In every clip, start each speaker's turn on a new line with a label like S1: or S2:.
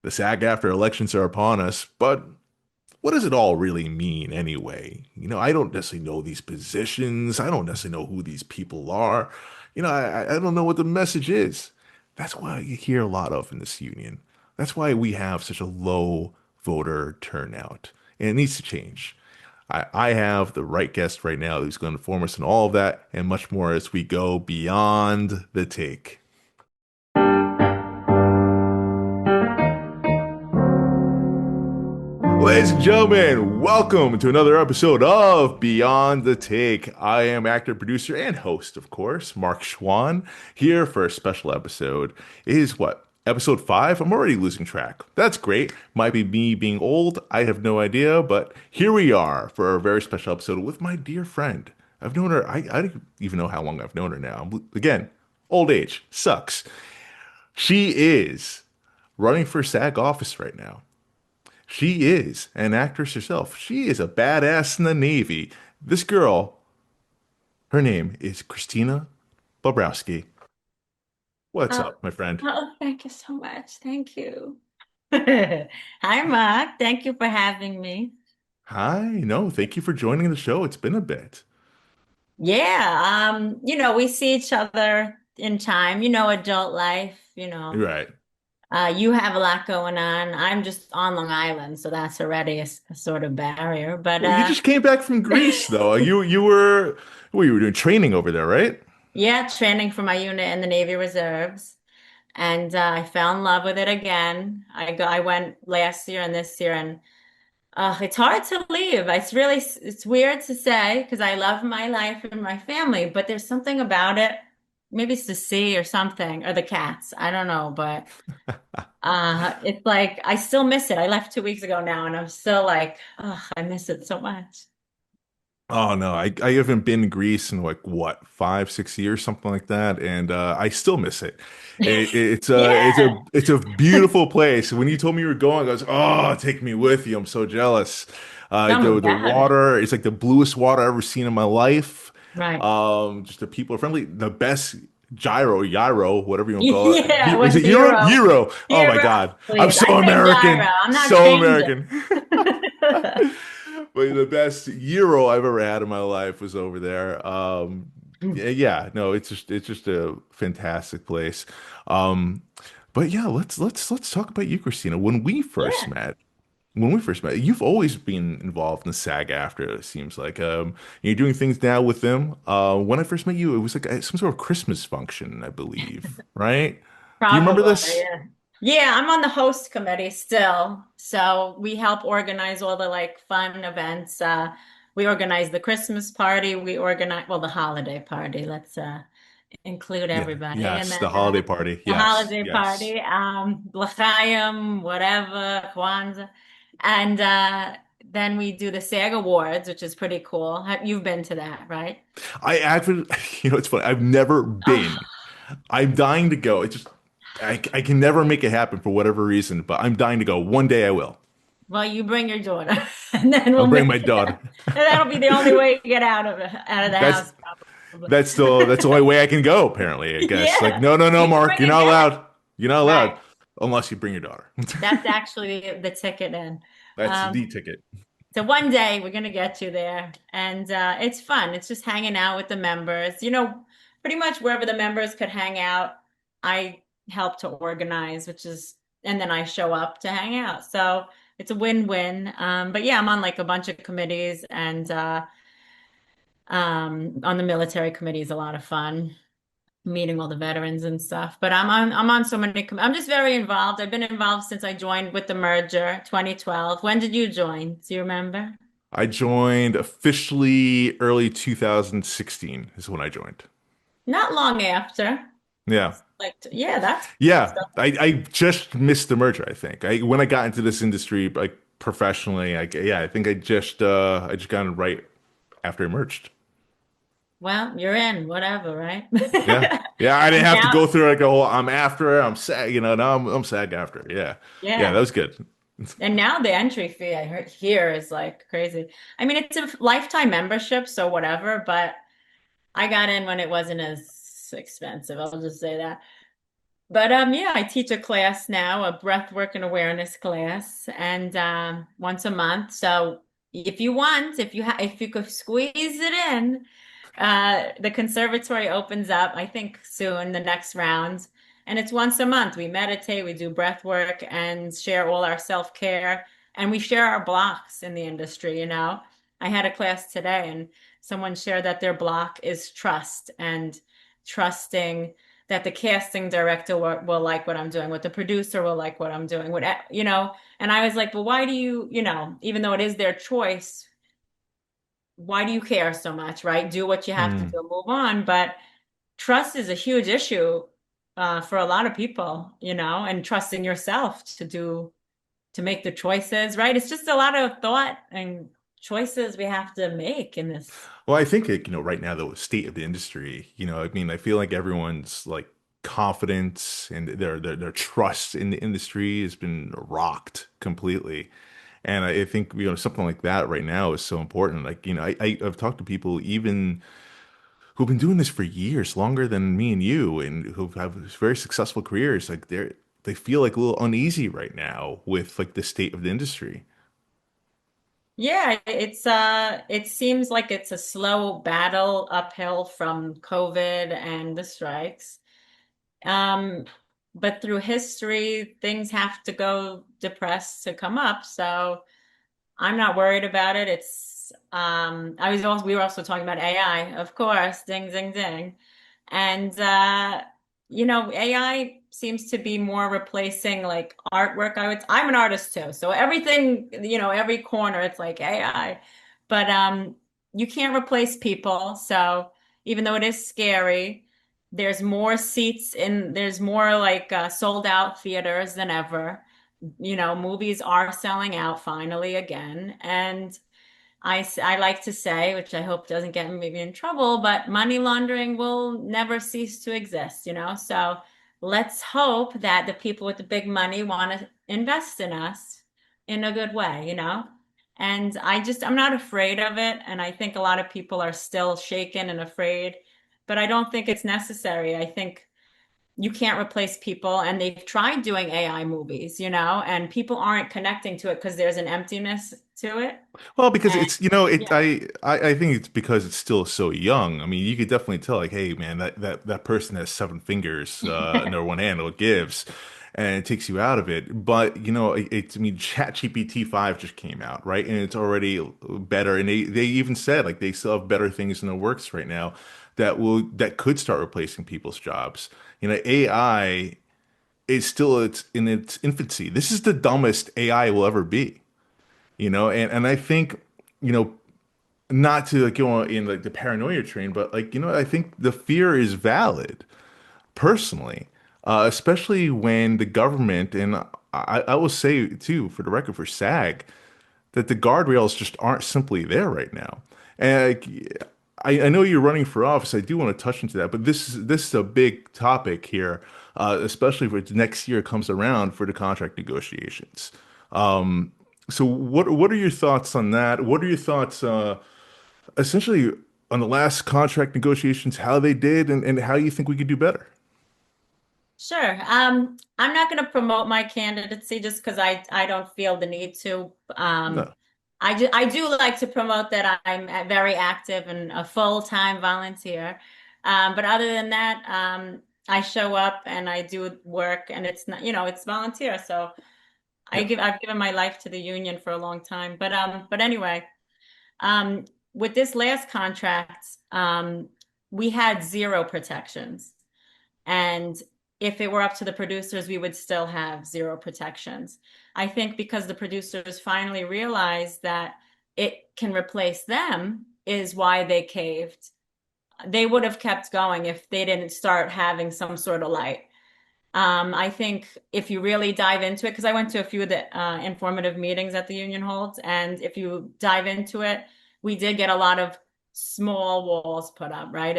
S1: The SAG-AFTRA elections are upon us, but what does it all really mean anyway? I don't necessarily know these positions. I don't necessarily know who these people are. I don't know what the message is. That's why you hear a lot of in this union. That's why we have such a low voter turnout, and it needs to change. I have the right guest right now who's going to inform us on all of that and much more as we go beyond the take. Ladies and gentlemen, welcome to another episode of Beyond the Take. I am actor, producer, and host, of course, Marc Chouen, here for a special episode. It is what? Episode 5? I'm already losing track. That's great. Might be me being old. I have no idea, but here we are for a very special episode with my dear friend. I've known her, I don't even know how long I've known her now. Again, old age sucks. She is running for SAG office right now. She is an actress herself. She is a badass in the Navy. This girl, her name is Christina Bobrowsky. What's
S2: Oh,
S1: up, my friend?
S2: oh, thank you so much. Thank you. Hi, Mark. Thank you for having me.
S1: Hi, no, thank you for joining the show. It's been a bit.
S2: Yeah, we see each other in time, adult life,
S1: Right.
S2: you have a lot going on. I'm just on Long Island, so that's already a sort of barrier. But
S1: Well, you just came back from Greece, though. You were well, you were doing training over there, right?
S2: yeah, training for my unit in the Navy Reserves. And I fell in love with it again. I went last year and this year, and it's hard to leave. It's weird to say because I love my life and my family, but there's something about it. Maybe it's the sea or something, or the cats. I don't know, but it's like I still miss it. I left 2 weeks ago now, and I'm still like, oh, I miss it so much.
S1: Oh no, I haven't been to Greece in like what 5, 6 years, something like that, and I still miss it.
S2: Yeah,
S1: It's a beautiful place. When you told me you were going, I was oh, take me with you. I'm so jealous.
S2: oh my
S1: The
S2: God.
S1: water, it's like the bluest water I've ever seen in my life.
S2: Right.
S1: Just the people are friendly. The best gyro, whatever you want to call it.
S2: Yeah,
S1: Is
S2: what's
S1: it
S2: the
S1: Euro?
S2: euro?
S1: Euro. Oh my
S2: Euro,
S1: God, I'm
S2: please.
S1: so
S2: I say gyro.
S1: American,
S2: I'm not
S1: so
S2: changing.
S1: American. But the best Euro I've ever had in my life was over there. Yeah, no, it's just a fantastic place. Um, but yeah, let's talk about you, Christina.
S2: Yeah.
S1: When we first met, you've always been involved in SAG-AFTRA, it seems like. You're doing things now with them. When I first met you, it was like some sort of Christmas function, I believe, right? Do you remember
S2: Probably,
S1: this?
S2: yeah. Yeah, I'm on the host committee still. So we help organize all the like fun events. We organize the Christmas party. We organize, well, the holiday party. Let's include
S1: Yeah,
S2: everybody. And
S1: yes,
S2: then
S1: the holiday party.
S2: the
S1: Yes,
S2: holiday
S1: yes.
S2: party, L'chaim, whatever, Kwanzaa. And then we do the SAG Awards, which is pretty cool. You've been to that, right?
S1: I actually, it's funny. I've never
S2: Oh,
S1: been. I'm dying to go. I can never make it happen for whatever reason, but I'm dying to go. One day I will.
S2: well, you bring your daughter, and then
S1: I'll
S2: we'll
S1: bring
S2: make
S1: my
S2: it.
S1: daughter.
S2: And that'll be the only way you get out of the
S1: That's
S2: house, probably.
S1: that's the only way I can go, apparently, I guess. Like,
S2: Yeah,
S1: no,
S2: you can
S1: Mark,
S2: bring
S1: you're
S2: a
S1: not
S2: guest.
S1: allowed. You're not
S2: Right.
S1: allowed unless you bring your daughter.
S2: That's actually the ticket in.
S1: That's
S2: Um,
S1: the ticket.
S2: so one day we're gonna get you there, and it's fun. It's just hanging out with the members. Pretty much wherever the members could hang out, I help to organize, and then I show up to hang out. So it's a win-win. But yeah, I'm on like a bunch of committees, and on the military committee is a lot of fun, meeting all the veterans and stuff. But I'm on so many. I'm just very involved. I've been involved since I joined with the merger, 2012. When did you join? Do you remember?
S1: I joined officially early 2016 is when I joined.
S2: Not long after.
S1: Yeah.
S2: Like, yeah, that's good
S1: Yeah,
S2: stuff.
S1: I just missed the merger, I think. When I got into this industry, like professionally, I think I just got in right after it merged.
S2: Well, you're in, whatever, right?
S1: Yeah. Yeah, I didn't
S2: And
S1: have to
S2: now,
S1: go through like a whole I'm after, I'm SAG, now I'm SAG after. Yeah. Yeah, that
S2: yeah.
S1: was good.
S2: And now the entry fee I heard here is like crazy. I mean, it's a lifetime membership, so whatever, but I got in when it wasn't as expensive. I'll just say that. But yeah, I teach a class now, a breathwork and awareness class, and once a month. So if you want, if you could squeeze it in, the conservatory opens up, I think soon, the next round. And it's once a month. We meditate, we do breath work and share all our self-care. And we share our blocks in the industry, you know. I had a class today and someone shared that their block is trust and trusting that the casting director will like what I'm doing, what the producer will like what I'm doing, what, you know. And I was like, well, why do you, you know, even though it is their choice, why do you care so much, right? Do what you have to
S1: Hmm.
S2: do, move on. But trust is a huge issue for a lot of people, you know, and trusting yourself to make the choices, right? It's just a lot of thought and choices we have to make in this.
S1: Well, I think like, right now the state of the industry, I mean, I feel like everyone's like confidence and their trust in the industry has been rocked completely. And I think, something like that right now is so important. Like, I've talked to people even who've been doing this for years, longer than me and you, and who have very successful careers. Like they feel like a little uneasy right now with like the state of the industry.
S2: Yeah, it seems like it's a slow battle uphill from COVID and the strikes. Um, but through history, things have to go depressed to come up. So I'm not worried about it. We were also talking about AI, of course, ding, ding, ding. And you know, AI seems to be more replacing like artwork. I'm an artist too. So everything, you know, every corner it's like AI. But you can't replace people. So even though it is scary, there's more like sold out theaters than ever. You know, movies are selling out finally again. And I like to say, which I hope doesn't get me in trouble, but money laundering will never cease to exist, you know? So let's hope that the people with the big money want to invest in us in a good way, you know? And I'm not afraid of it. And I think a lot of people are still shaken and afraid, but I don't think it's necessary. I think you can't replace people, and they've tried doing AI movies, you know, and people aren't connecting to it because there's an emptiness to it.
S1: Well, because
S2: And
S1: it's, it,
S2: yeah.
S1: I think it's because it's still so young. I mean, you could definitely tell, like, hey, man, that person has seven fingers, and their one hand, it gives, and it takes you out of it. But, I mean, ChatGPT 5 just came out, right? And it's already better. And they even said, like, they still have better things in the works right now that could start replacing people's jobs. AI is still in its infancy. This is the dumbest AI will ever be. And I think, you know, not to like go on in like the paranoia train, but like, I think the fear is valid personally, especially when the government, and I will say too, for the record, for SAG, that the guardrails just aren't simply there right now. And like, I know you're running for office. I do want to touch into that, but this is a big topic here, especially if next year comes around for the contract negotiations. So what are your thoughts on that? What are your thoughts essentially on the last contract negotiations, how they did and how you think we could do better?
S2: Sure. I'm not going to promote my candidacy just because I don't feel the need to.
S1: No.
S2: I do like to promote that I'm very active and a full-time volunteer. But other than that, I show up and I do work, and it's not, you know, it's volunteer. So
S1: Yeah.
S2: I've given my life to the union for a long time. But anyway, um, with this last contract, we had zero protections. And if it were up to the producers, we would still have zero protections. I think because the producers finally realized that it can replace them is why they caved. They would have kept going if they didn't start having some sort of light. I think if you really dive into it, because I went to a few of the informative meetings that the union holds, and if you dive into it, we did get a lot of small walls put up, right?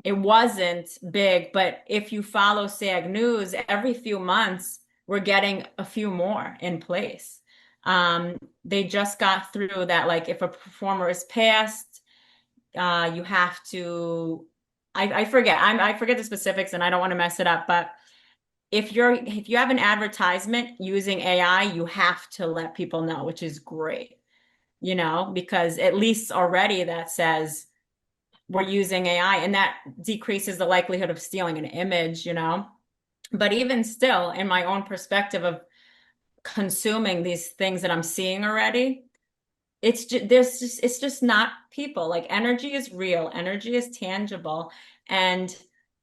S2: It wasn't big, but if you follow SAG News, every few months, we're getting a few more in place. They just got through that, like if a performer is passed, you have to I forget. I forget the specifics and I don't want to mess it up, but if you have an advertisement using AI, you have to let people know, which is great, because at least already that says we're using AI and that decreases the likelihood of stealing an image. But even still, in my own perspective of consuming these things that I'm seeing already, it's just not people. Like energy is real, energy is tangible. And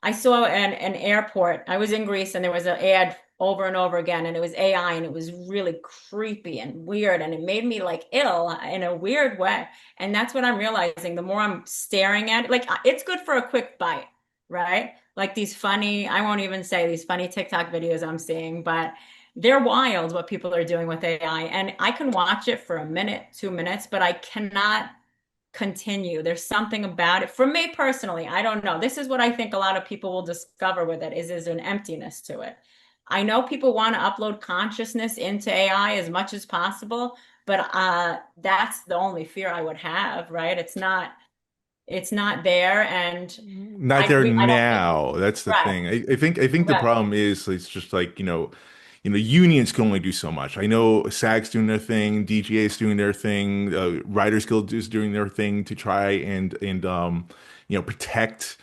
S2: I saw an airport. I was in Greece and there was an ad over and over again, and it was AI, and it was really creepy and weird, and it made me like ill in a weird way. And that's what I'm realizing. The more I'm staring at it, like it's good for a quick bite, right? Like these funny, I won't even say these funny TikTok videos I'm seeing, but they're wild what people are doing with AI. And I can watch it for a minute, 2 minutes, but I cannot continue. There's something about it. For me personally, I don't know. This is what I think a lot of people will discover with it is there's an emptiness to it. I know people want to upload consciousness into AI as much as possible, but that's the only fear I would have, right? It's not there. And
S1: Not
S2: I
S1: there
S2: agree. I don't think,
S1: now. That's the
S2: right,
S1: thing. I think the
S2: right.
S1: problem is it's just like, unions can only do so much. I know SAG's doing their thing, DGA's doing their thing, Writers Guild is doing their thing to try and protect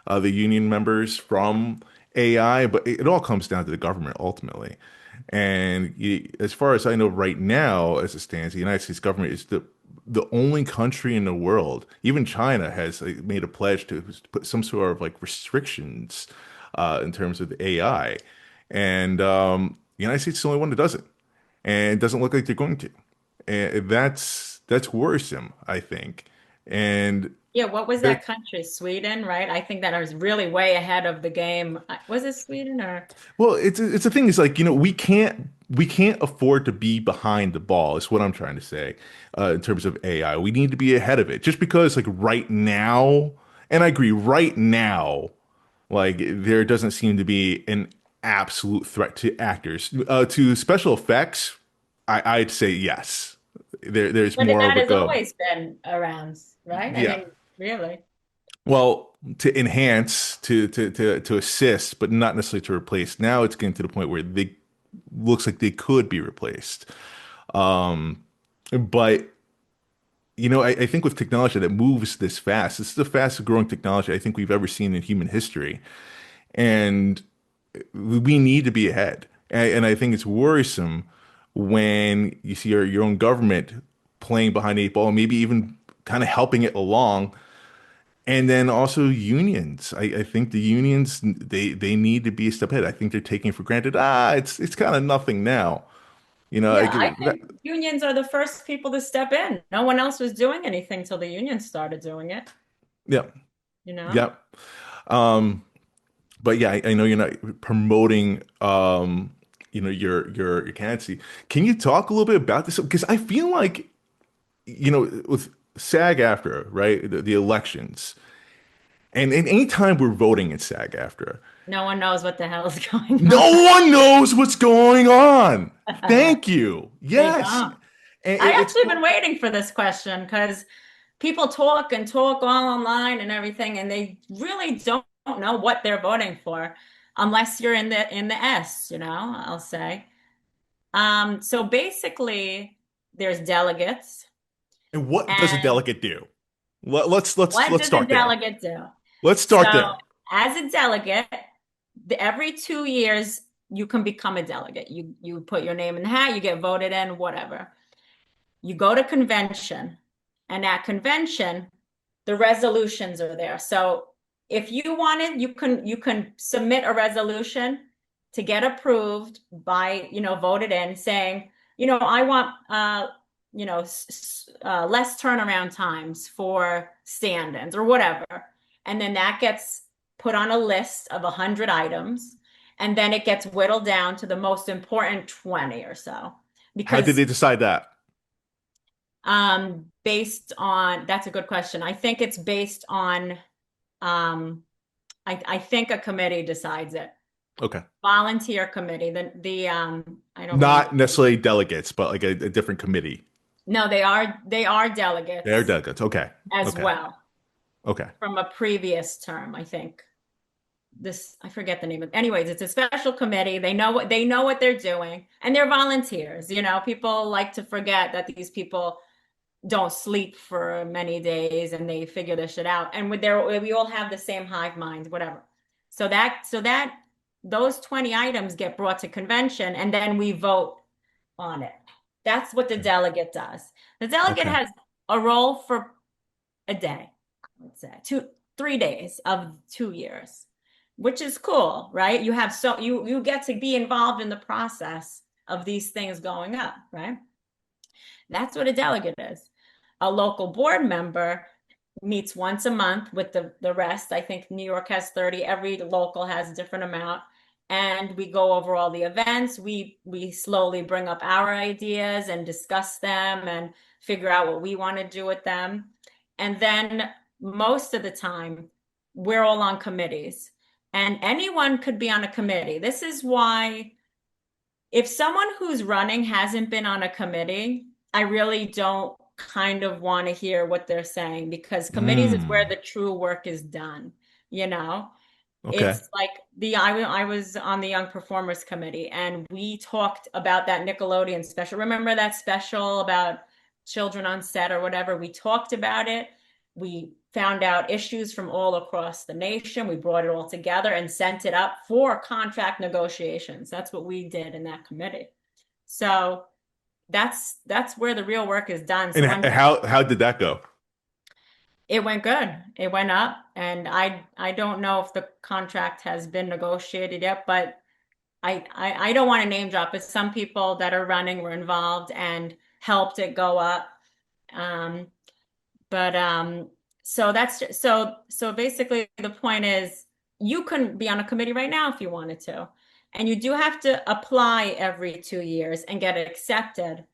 S1: the union members from AI, but it all comes down to the government ultimately. And as far as I know right now, as it stands, the United States government is the only country in the world, even China has made a pledge to put some sort of like restrictions in terms of AI. And the United States is the only one that doesn't. And it doesn't look like they're going to. And that's worrisome, I think. And
S2: Yeah, what was
S1: there,
S2: that country? Sweden, right? I think that I was really way ahead of the game. Was it Sweden or?
S1: well, it's the thing is like, we can't afford to be behind the ball, is what I'm trying to say, in terms of AI. We need to be ahead of it. Just because like right now, and I agree, right now, like there doesn't seem to be an absolute threat to actors. To special effects, I'd say yes. There's
S2: But
S1: more of
S2: that has
S1: a
S2: always been around, right? I
S1: yeah.
S2: mean, really.
S1: Well, to enhance, to assist, but not necessarily to replace. Now it's getting to the point where they looks like they could be replaced. Um, but I think with technology that moves this fast, this is the fastest growing technology I think we've ever seen in human history, and we need to be ahead. And I think it's worrisome when you see your own government playing behind the eight ball, and maybe even kind of helping it along. And then also unions. I think the unions they need to be a step ahead. I think they're taking for granted. It's kind of nothing now.
S2: Yeah,
S1: Like
S2: I
S1: that.
S2: think unions are the first people to step in. No one else was doing anything till the unions started doing it,
S1: Yeah,
S2: you know?
S1: yeah. Um, but yeah, I know you're not promoting your candidacy. Can you talk a little bit about this? Because I feel like with SAG-AFTRA, right, the elections, and any time we're voting in SAG-AFTRA,
S2: No one knows what the hell is going
S1: no one knows what's going on.
S2: on.
S1: Thank you.
S2: They
S1: Yes.
S2: don't.
S1: And
S2: I
S1: it's
S2: actually been waiting for this question because people talk and talk all online and everything, and they really don't know what they're voting for unless you're in the I'll say. So basically, there's delegates,
S1: and what does a
S2: and
S1: delegate do? Let's
S2: what
S1: let's
S2: does a
S1: start there.
S2: delegate do?
S1: Let's
S2: So,
S1: start there.
S2: as a delegate, every 2 years you can become a delegate. You put your name in the hat, you get voted in, whatever. You go to convention, and at convention, the resolutions are there. So if you wanted, you can submit a resolution to get approved by, voted in saying, I want less turnaround times for stand-ins or whatever. And then that gets put on a list of 100 items, and then it gets whittled down to the most important 20 or so.
S1: How did
S2: Because
S1: they decide that?
S2: based on, that's a good question. I think it's based on, um, I think a committee decides it.
S1: Okay.
S2: Volunteer committee. I don't remember.
S1: Not necessarily delegates, but like a different committee.
S2: No, they are
S1: They're
S2: delegates
S1: delegates. Okay.
S2: as
S1: Okay.
S2: well.
S1: Okay.
S2: from a previous term, I think. I forget the name of it. Anyways, it's a special committee. They know what they're doing, and they're volunteers. People like to forget that these people don't sleep for many days and they figure this shit out. And we all have the same hive mind, whatever. So that those 20 items get brought to convention and then we vote on it. That's what the delegate does. The delegate
S1: Okay.
S2: has a role for a day, let's say 3 days of 2 years, which is cool, right? You get to be involved in the process of these things going up, right? That's what a delegate is. A local board member meets once a month with the rest. I think New York has 30, every local has a different amount. And we go over all the events. We slowly bring up our ideas and discuss them and figure out what we want to do with them. And then most of the time, we're all on committees. And anyone could be on a committee. This is why if someone who's running hasn't been on a committee, I really don't kind of want to hear what they're saying because committees is where
S1: Mm.
S2: the true work is done, you know?
S1: Okay.
S2: It's like I was on the Young Performers Committee and we talked about that Nickelodeon special. Remember that special about children on set or whatever? We talked about it. We found out issues from all across the nation. We brought it all together and sent it up for contract negotiations. That's what we did in that committee. So that's where the real work is done.
S1: And
S2: So when
S1: how did that go?
S2: it went good. It went up, and I don't know if the contract has been negotiated yet, but I don't want to name drop, but some people that are running were involved and helped it go up. Um, but so so basically the point is you can be on a committee right now if you wanted to, and you do have to apply every 2 years and get accepted.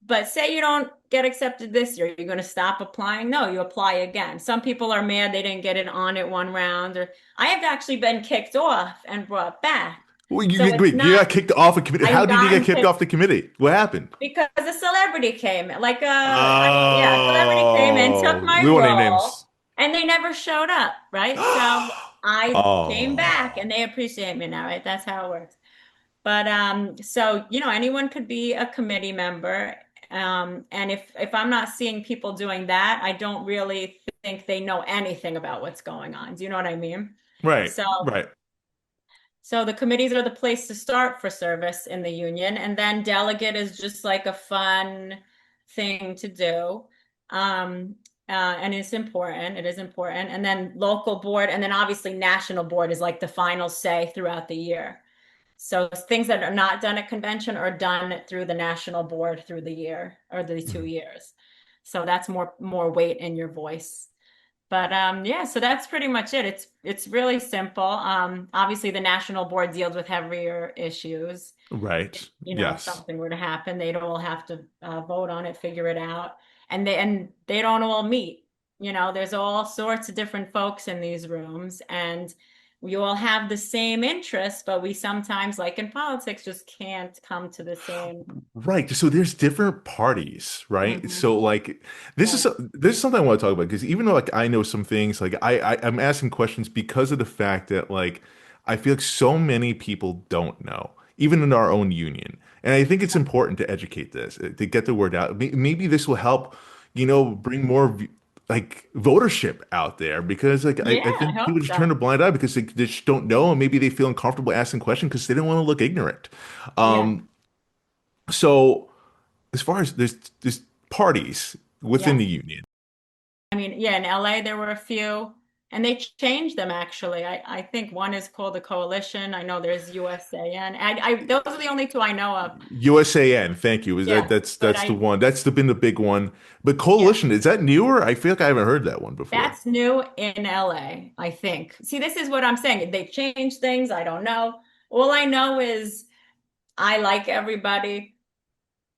S2: But say you don't get accepted this year, you're going to stop applying? No, you apply again. Some people are mad they didn't get it on it one round, or I have actually been kicked off and brought back.
S1: Well,
S2: So it's
S1: wait, you
S2: not,
S1: got kicked off a committee. How
S2: I've
S1: did you get
S2: gotten
S1: kicked off
S2: kicked
S1: the committee? What happened?
S2: because a celebrity came, like yeah, a celebrity came and took
S1: Oh, we
S2: my
S1: won't name
S2: role
S1: names.
S2: and they never showed up, right? So I came back
S1: Oh,
S2: and they appreciate me now, right? That's how it works. But anyone could be a committee member. And if I'm not seeing people doing that, I don't really think they know anything about what's going on. Do you know what I mean?
S1: right,
S2: So
S1: right.
S2: so the committees are the place to start for service in the union, and then delegate is just like a fun thing to do. And it's important. It is important. And then local board, and then obviously national board is like the final say throughout the year. So things that are not done at convention are done through the national board through the year or the two
S1: Mhm.
S2: years. So that's more weight in your voice. But yeah, so that's pretty much it. It's really simple. Obviously the national board deals with heavier issues.
S1: Right.
S2: If
S1: Yes.
S2: something were to happen, they'd all have to vote on it, figure it out. And they don't all meet. There's all sorts of different folks in these rooms, and we all have the same interests, but we sometimes, like in politics, just can't come to the same.
S1: Right. So there's different parties, right?
S2: Mhm.
S1: So like
S2: Right.
S1: this is something I want to talk about because even though like I know some things, like I'm asking questions because of the fact that like I feel like so many people don't know, even in our own union. And I think it's important to educate this, to get the word out. Maybe this will help, bring more like votership out there because like I
S2: Yeah, I
S1: think people
S2: hope
S1: just turn
S2: so.
S1: a blind eye because they just don't know and maybe they feel uncomfortable asking questions because they don't want to look ignorant.
S2: Yeah.
S1: Um, so as far as there's parties within
S2: Yeah.
S1: the union.
S2: I mean, yeah, in LA there were a few, and they changed them actually. I think one is called the Coalition. I know there's USAN. Those are the only two I know of.
S1: USAN, thank you. Is that
S2: Yeah, but
S1: that's the one. That's been the big one. But
S2: yeah,
S1: Coalition, is that newer? I feel like I haven't heard that one before.
S2: that's new in LA, I think. See, this is what I'm saying. They changed things. I don't know. All I know is I like everybody.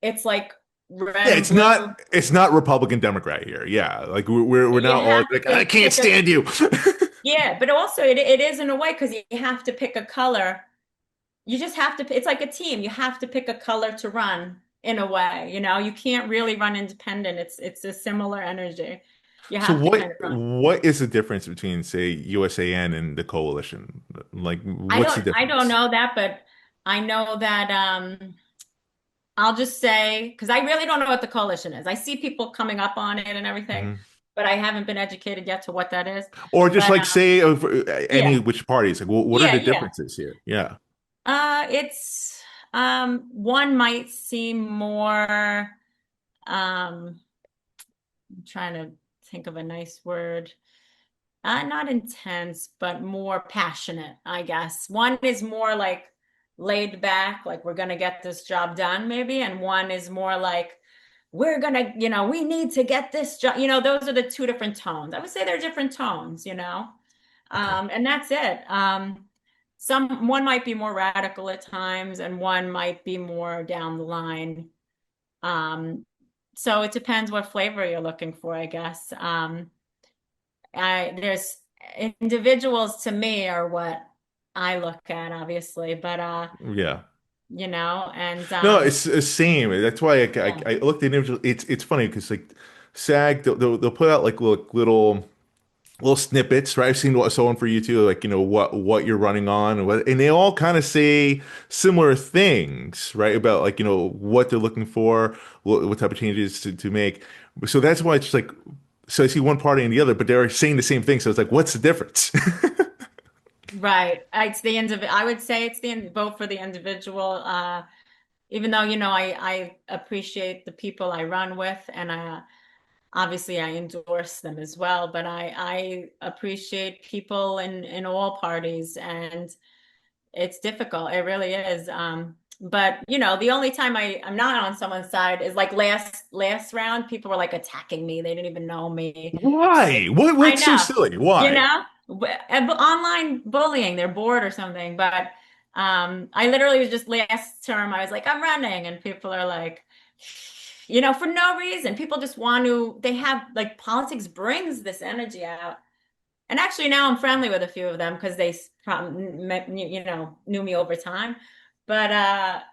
S2: It's like red
S1: Yeah,
S2: and blue.
S1: it's not Republican Democrat here. Yeah, like we're
S2: You
S1: not all
S2: have
S1: like I
S2: to
S1: can't
S2: pick a,
S1: stand you.
S2: yeah, but also it is in a way because you have to pick a color. You just have to, it's like a team. You have to pick a color to run in a way, you can't really run independent. It's a similar energy. You
S1: So
S2: have to
S1: what
S2: kind of run.
S1: what is the difference between, say, USAN and the coalition? Like, what's the
S2: I don't
S1: difference?
S2: know that, but I know that I'll just say because I really don't know what the coalition is. I see people coming up on it and everything,
S1: Mhm.
S2: but I haven't been educated yet to what that is.
S1: Or just
S2: But
S1: like say any
S2: yeah,
S1: which parties, like what are
S2: yeah,
S1: the
S2: yeah.
S1: differences here? Yeah.
S2: It's one might seem more I'm trying to think of a nice word. Not intense, but more passionate, I guess. One is more like laid back, like we're gonna get this job done, maybe, and one is more like we're gonna, we need to get this job. Those are the two different tones. I would say they're different tones.
S1: Okay.
S2: And that's it. One might be more radical at times, and one might be more down the line. So it depends what flavor you're looking for, I guess. There's individuals to me are what I look at, obviously, but
S1: Yeah.
S2: and
S1: No, it's the same. That's why
S2: yeah,
S1: I looked at individual. It's funny because like SAG, they'll put out like little snippets, right? I've seen someone for you too, like what you're running on, and they all kind of say similar things, right? About like what they're looking for, what type of changes to make. So that's why it's just like, so I see one party and the other, but they're saying the same thing. So it's like, what's the difference?
S2: right. It's the I would say it's the vote for the individual. Even though I appreciate the people I run with, and obviously I endorse them as well, but I appreciate people in all parties, and it's difficult. It really is. But the only time I'm not on someone's side is like last round, people were like attacking me. They didn't even know me.
S1: Why?
S2: I
S1: What's so
S2: know,
S1: silly?
S2: you
S1: Why?
S2: know, online bullying, they're bored or something. But I literally was just last term, I was like, I'm running, and people are like, for no reason. People just want to, they have like politics brings this energy out. And actually now I'm friendly with a few of them because they knew me over time. But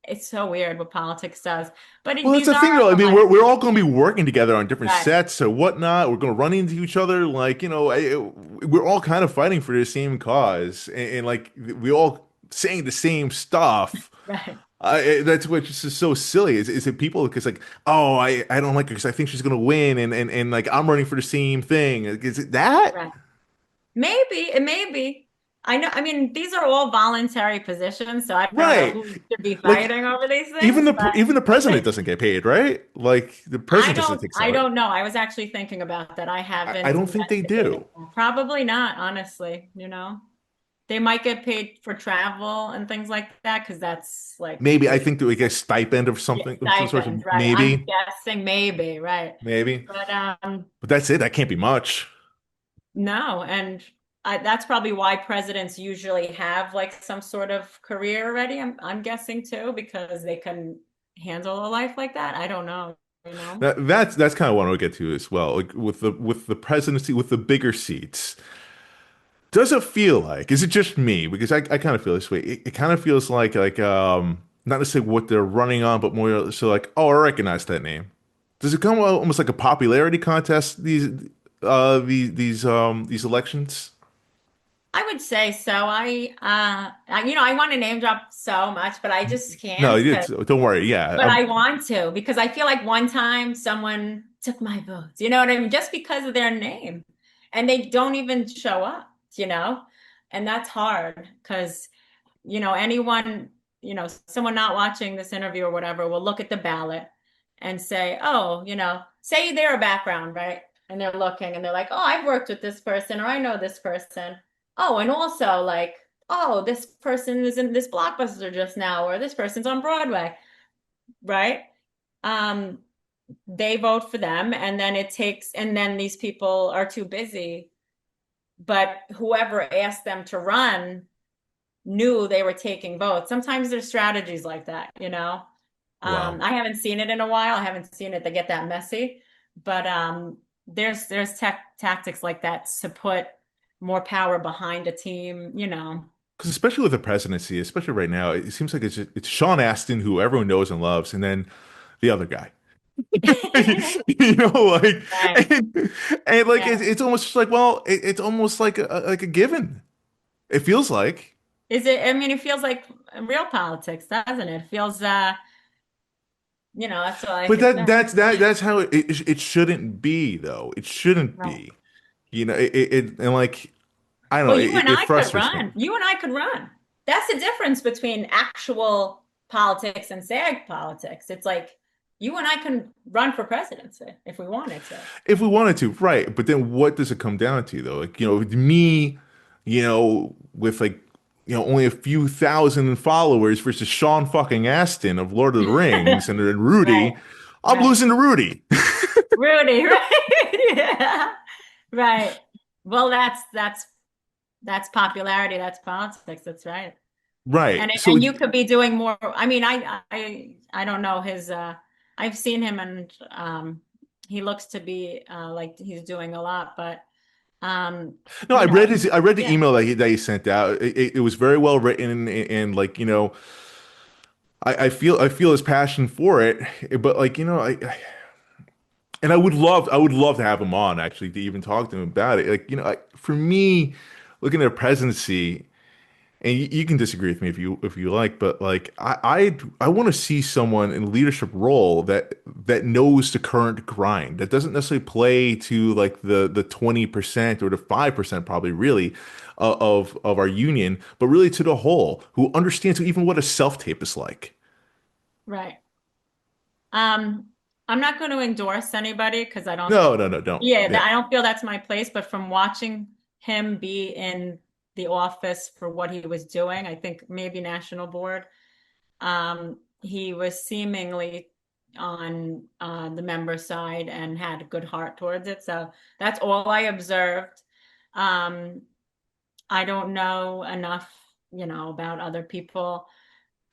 S2: it's so weird what politics does. But
S1: Well, that's
S2: these
S1: the
S2: are
S1: thing, though. I
S2: the
S1: mean,
S2: life.
S1: we're all going to be working together on different
S2: Right,
S1: sets or whatnot. We're going to run into each other. Like, we're all kind of fighting for the same cause, and like we all saying the same stuff.
S2: right,
S1: That's what just is so silly. Is it people because like, oh, I don't like her because I think she's going to win, and like I'm running for the same thing. Like, is it that?
S2: right. Maybe, it may be. I know, I mean, these are all voluntary positions, so I don't know
S1: Right.
S2: who should be
S1: Like
S2: fighting over these things, but
S1: even the president doesn't get paid, right? Like the president doesn't take
S2: I
S1: salary.
S2: don't know. I was actually thinking about that. I
S1: I
S2: haven't
S1: don't think they
S2: investigated.
S1: do.
S2: Probably not, honestly. They might get paid for travel and things like that because that's like
S1: Maybe I
S2: pretty,
S1: think that we get a stipend of
S2: yeah,
S1: something of some sort of
S2: stipends, right? I'm
S1: maybe,
S2: guessing maybe, right?
S1: maybe.
S2: But
S1: But that's it. That can't be much.
S2: no, and that's probably why presidents usually have like some sort of career already. I'm guessing too because they can handle a life like that. I don't know.
S1: That's kind of what I want to get to as well. Like with the presidency, with the bigger seats, does it feel like? Is it just me? Because I kind of feel this way. It kind of feels like not necessarily what they're running on, but more so like, oh, I recognize that name. Does it come almost like a popularity contest? These elections?
S2: I would say so. I want to name drop so much, but I just
S1: No,
S2: can't
S1: it's, don't worry. Yeah,
S2: but I want to because I feel like one time someone took my votes. You know what I mean? Just because of their name. And they don't even show up. And that's hard because, anyone, someone not watching this interview or whatever will look at the ballot and say, oh, say they're a background, right? And they're looking and they're like, oh, I've worked with this person or I know this person. Oh, and also like, oh, this person is in this blockbuster just now, or this person's on Broadway, right? Um, they vote for them, and then and then these people are too busy. But whoever asked them to run knew they were taking votes. Sometimes there's strategies like that.
S1: wow.
S2: I haven't seen it in a while. I haven't seen it to get that messy, but there's tactics like that to put more power behind a team.
S1: Because especially with the presidency, especially right now, it seems like it's Sean Astin, who everyone knows and loves, and then the other guy. You know, like,
S2: Right.
S1: and like
S2: Yeah.
S1: it's almost just like, well, it's almost like a given. It feels like,
S2: Is it, I mean, it feels like real politics, doesn't it? It feels, that's all I
S1: but
S2: could say.
S1: that's how it shouldn't be, though. It shouldn't
S2: Right.
S1: be. You know, and like I don't know,
S2: Well, you and
S1: it
S2: I could
S1: frustrates me.
S2: run. You and I could run. That's the difference between actual politics and SAG politics. It's like you and I can run for presidency if we wanted to.
S1: If we wanted to, right? But then what does it come down to, though? Like, me, with like, only a few thousand followers versus Sean fucking Astin of Lord of the Rings and
S2: Right,
S1: Rudy, I'm
S2: right.
S1: losing to Rudy.
S2: Rudy, right? Yeah. Right. Well, that's popularity, that's politics, that's right.
S1: Right.
S2: And
S1: So,
S2: you could be doing more. I mean, I don't know his I've seen him and he looks to be like he's doing a lot, but
S1: no,
S2: you know,
S1: I read the
S2: yeah.
S1: email that he sent out. It was very well written, and like, I feel his passion for it, but like, and I would love to have him on actually to even talk to him about it. Like, for me, looking at a presidency, and you can disagree with me if you like, but like I want to see someone in a leadership role that knows the current grind, that doesn't necessarily play to like the 20% or the 5% probably really of our union, but really to the whole, who understands even what a self tape is like.
S2: Right. Um, I'm not going to endorse anybody because I don't,
S1: No, no, no, don't.
S2: yeah,
S1: Yeah.
S2: I don't feel that's my place. But from watching him be in the office for what he was doing, I think maybe national board, he was seemingly on the member side and had a good heart towards it. So that's all I observed. Um, I don't know enough, about other people.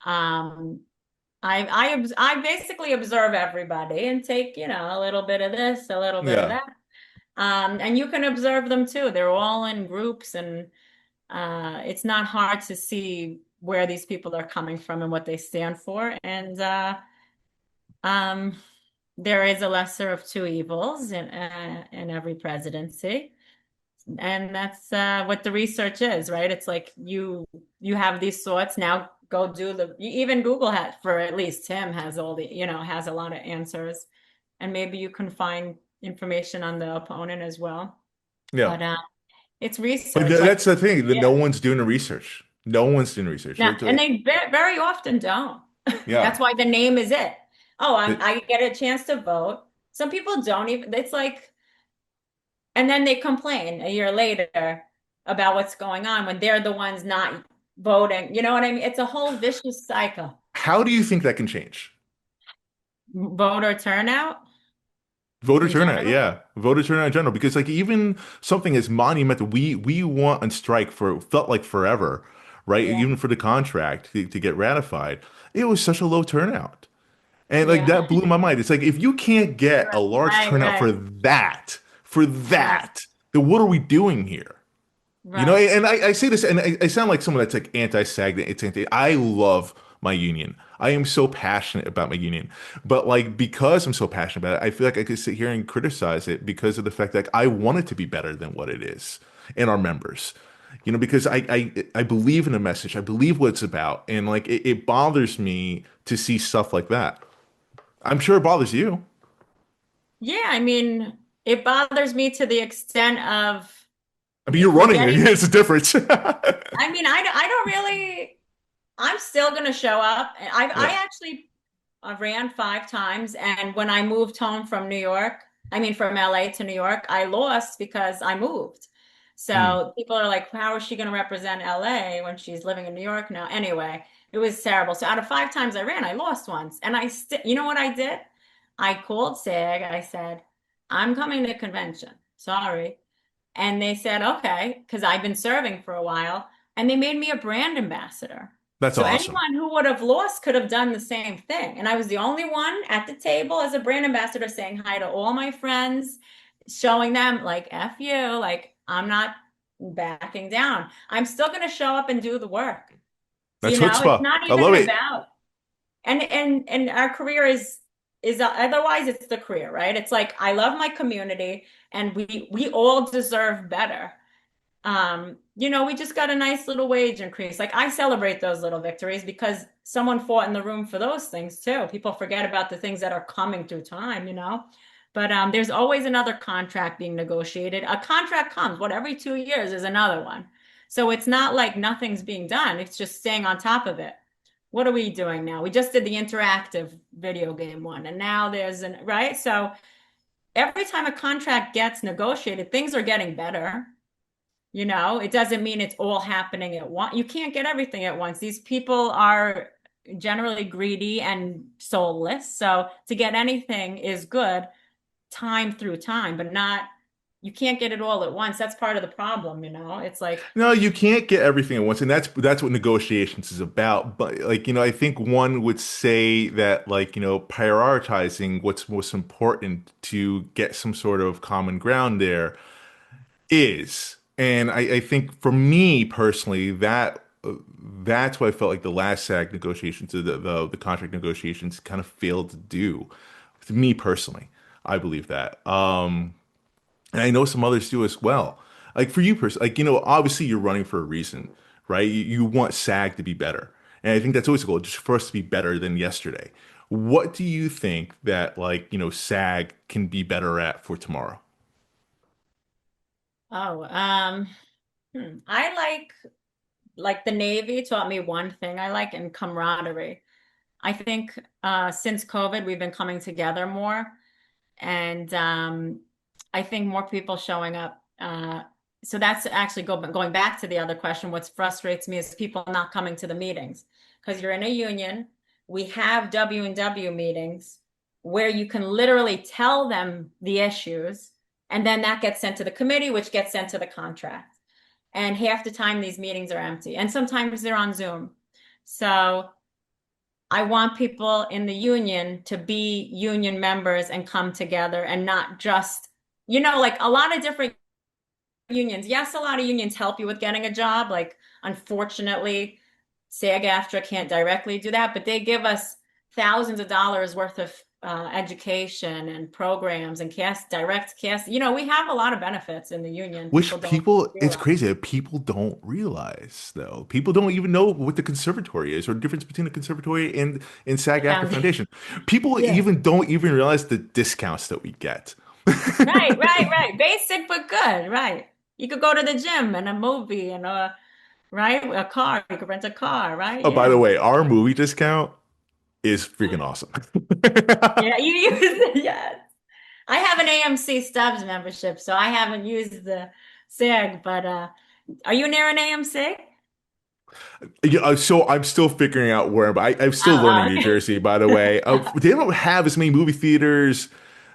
S2: Um, I basically observe everybody and take, a little bit of this, a little bit of
S1: Yeah.
S2: that. And you can observe them too. They're all in groups and it's not hard to see where these people are coming from and what they stand for. And um, there is a lesser of two evils in every presidency. And that's what the research is, right? It's like you have these thoughts, now go do even Google has, for at least Tim has all the, has a lot of answers. And maybe you can find information on the opponent as well.
S1: Yeah.
S2: But it's
S1: But
S2: research, like
S1: that's the thing that no
S2: yeah.
S1: one's doing the research. No one's doing research.
S2: Now, and they very often don't.
S1: Yeah.
S2: That's why the name is it. Oh,
S1: It-
S2: I get a chance to vote. Some people don't even, it's like, and then they complain a year later about what's going on when they're the ones not voting. You know what I mean? It's a whole vicious cycle.
S1: how do you think that can change?
S2: Voter turnout
S1: Voter
S2: in
S1: turnout,
S2: general.
S1: yeah. Voter turnout in general. Because like even something as monumental, we want on strike for felt like forever, right?
S2: Yeah,
S1: Even for the contract to get ratified. It was such a low turnout. And like
S2: yeah.
S1: that blew my mind. It's like if you can't get a large
S2: Right,
S1: turnout
S2: right,
S1: for
S2: right,
S1: that, then what are we doing here?
S2: right.
S1: And I say this, and I sound like someone that's like anti-SAG. It's anti. I love my union. I am so passionate about my union, but like because I'm so passionate about it, I feel like I could sit here and criticize it because of the fact that I want it to be better than what it is, and our members. Because I believe in the message. I believe what it's about, and like it bothers me to see stuff like that. I'm sure it bothers you.
S2: Yeah, I mean, it bothers me to the extent of
S1: I mean, you're running it.
S2: forgetting.
S1: It's a difference.
S2: I mean, I don't really, I'm still going to show up. I
S1: Yeah.
S2: actually I ran 5 times, and when I moved home from New York, I mean from LA to New York, I lost because I moved.
S1: Mm.
S2: So people are like, how is she going to represent LA when she's living in New York now? Anyway, it was terrible. So out of 5 times I ran, I lost once. And you know what I did? I called SAG. I said, I'm coming to convention. Sorry. And they said, okay, because I've been serving for a while. And they made me a brand ambassador.
S1: That's
S2: So
S1: awesome.
S2: anyone who would have lost could have done the same thing. And I was the only one at the table as a brand ambassador saying hi to all my friends, showing them like F you, like I'm not backing down. I'm still going to show up and do the work.
S1: That's
S2: It's
S1: chutzpah.
S2: not
S1: I love
S2: even
S1: it.
S2: about, and our career is is otherwise it's the career, right? It's like I love my community and we all deserve better. We just got a nice little wage increase. Like I celebrate those little victories because someone fought in the room for those things too. People forget about the things that are coming through time. But there's always another contract being negotiated. A contract comes, what, every 2 years is another one. So it's not like nothing's being done. It's just staying on top of it. What are we doing now? We just did the interactive video game one, and now right? So every time a contract gets negotiated, things are getting better. It doesn't mean it's all happening at once. You can't get everything at once. These people are generally greedy and soulless. So to get anything is good time through time, but not, you can't get it all at once. That's part of the problem. It's like,
S1: No, you can't get everything at once, and that's what negotiations is about. But like, I think one would say that like, prioritizing what's most important to get some sort of common ground there is. And I think for me personally, that's what I felt like the last SAG negotiations, the contract negotiations kind of failed to do. To me personally, I believe that. And I know some others do as well. Like for you personally, like, obviously you're running for a reason, right? You want SAG to be better. And I think that's always a goal, just for us to be better than yesterday. What do you think that like, SAG can be better at for tomorrow?
S2: oh, I like the Navy taught me one thing I like and camaraderie. I think since COVID, we've been coming together more. And I think more people showing up. So that's actually going back to the other question. What frustrates me is people not coming to the meetings because you're in a union. We have W and W meetings where you can literally tell them the issues, and then that gets sent to the committee, which gets sent to the contract. And half the time these meetings are empty, and sometimes they're on Zoom. So I want people in the union to be union members and come together and not just, like a lot of different unions. Yes, a lot of unions help you with getting a job. Like, unfortunately, SAG-AFTRA can't directly do that, but they give us thousands of dollars worth of education and programs and direct cast. We have a lot of benefits in the union. People
S1: Which
S2: don't
S1: people, it's
S2: realize.
S1: crazy that people don't realize though. People don't even know what the conservatory is or the difference between the conservatory and SAG-AFTRA
S2: Found
S1: Foundation. People
S2: Yeah.
S1: even don't even realize the discounts that we get.
S2: Right, right, right. Basic but good, right. You could go to the gym and a movie and right, a car. You could rent a car, right?
S1: Oh, by the
S2: Yeah.
S1: way, our movie discount is freaking awesome.
S2: Yeah, you use it. Yes. I have an AMC Stubs membership, so I haven't used the SAG, but are you near an AMC?
S1: Yeah, so I'm still figuring out where, but I'm still learning New
S2: Okay.
S1: Jersey, by the way. They don't have as many movie theaters,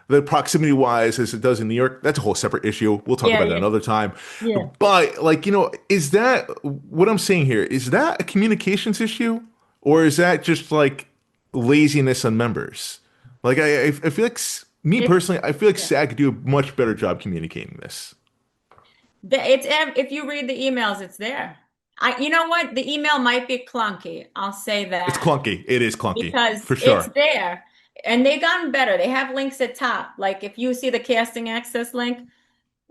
S1: the proximity wise, as it does in New York. That's a whole separate issue. We'll talk
S2: Yeah,
S1: about that
S2: yeah,
S1: another time.
S2: yeah.
S1: But like, is that what I'm saying here? Is that a communications issue, or is that just like laziness on members? Like, I feel like me
S2: It's
S1: personally, I feel like
S2: yeah.
S1: SAG could do a much better job communicating this.
S2: It's if you read the emails, it's there. You know what? The email might be clunky. I'll say
S1: It's
S2: that.
S1: clunky. It is clunky
S2: Because
S1: for
S2: it's
S1: sure.
S2: there. And they've gotten better. They have links at top. Like if you see the casting access link,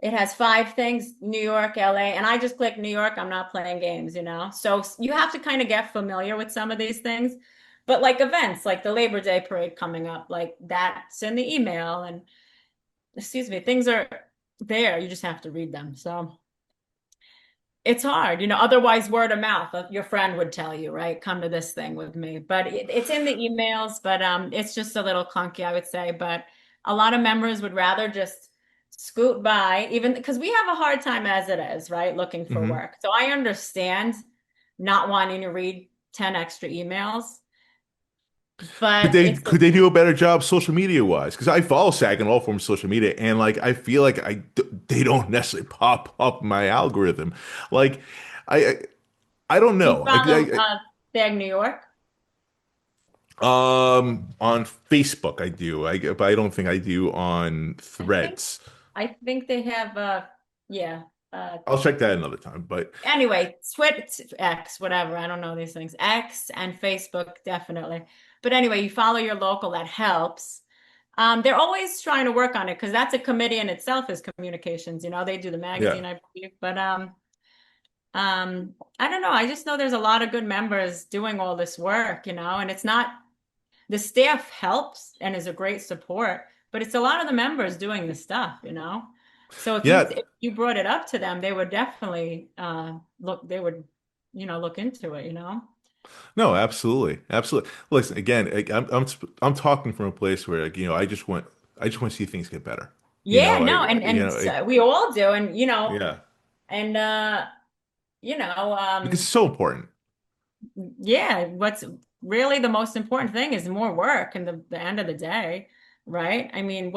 S2: it has 5 things, New York, LA, and I just click New York. I'm not playing games. So you have to kind of get familiar with some of these things. But like events, like the Labor Day parade coming up, like that's in the email. And excuse me, things are there. You just have to read them. So it's hard. Otherwise word of mouth, your friend would tell you, right? Come to this thing with me. But it's in the emails, but it's just a little clunky, I would say. But a lot of members would rather just scoot by, even because we have a hard time as it is, right? Looking for
S1: Hmm.
S2: work. So I understand not wanting to read 10 extra emails,
S1: Could
S2: but
S1: they
S2: it's
S1: could they do a better job social media wise? Because I follow SAG in all forms of social media, and like I feel like they don't necessarily pop up my algorithm. Like I I, I don't
S2: you
S1: know.
S2: follow SAG New York.
S1: On Facebook I do. But I don't think I do on
S2: I think
S1: Threads.
S2: I think they have yeah.
S1: I'll check that another time. But
S2: Anyway, X, whatever. I don't know these things. X and Facebook, definitely. But anyway, you follow your local, that helps. They're always trying to work on it because that's a committee in itself is communications. They do the
S1: Yeah.
S2: magazine, I believe. But I don't know. I just know there's a lot of good members doing all this work, and it's not the staff helps and is a great support, but it's a lot of the members doing the stuff. So if you
S1: Yeah.
S2: if you brought it up to them, they would definitely they would, look into it.
S1: No, absolutely. Absolutely. Listen, again, I'm talking from a place where, like, I just want to see things get better.
S2: Yeah, no,
S1: Like,
S2: and so we all do, and
S1: yeah,
S2: and you know,
S1: because
S2: um,
S1: it's so important.
S2: yeah, what's really the most important thing is more work in the end of the day, right? I mean,